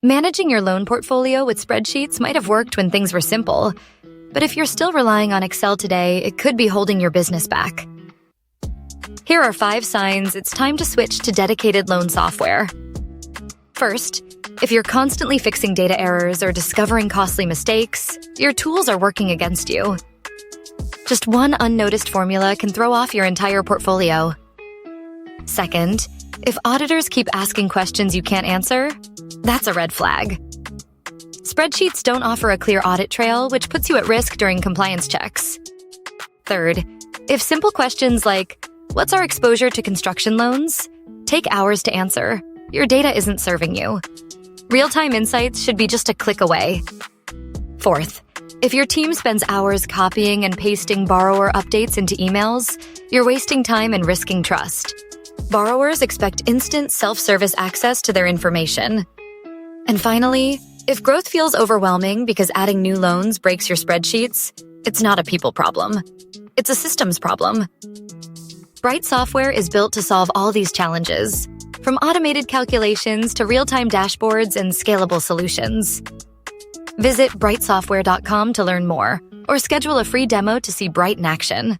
Managing your loan portfolio with spreadsheets might have worked when things were simple, but if you're still relying on Excel today, it could be holding your business back. Here are 5 signs it's time to switch to dedicated loan software. First, if you're constantly fixing data errors or discovering costly mistakes, your tools are working against you. Just one unnoticed formula can throw off your entire portfolio. Second, if auditors keep asking questions you can't answer, that's a red flag. Spreadsheets don't offer a clear audit trail, which puts you at risk during compliance checks. Third, if simple questions like, "What's our exposure to construction loans?" take hours to answer, your data isn't serving you. Real-time insights should be just a click away. Fourth, if your team spends hours copying and pasting borrower updates into emails, you're wasting time and risking trust. Borrowers expect instant self-service access to their information. And finally, if growth feels overwhelming because adding new loans breaks your spreadsheets, it's not a people problem. It's a systems problem. Bryt Software is built to solve all these challenges, from automated calculations to real-time dashboards and scalable solutions. Visit brytsoftware.com to learn more, or schedule a free demo to see Bryt in action.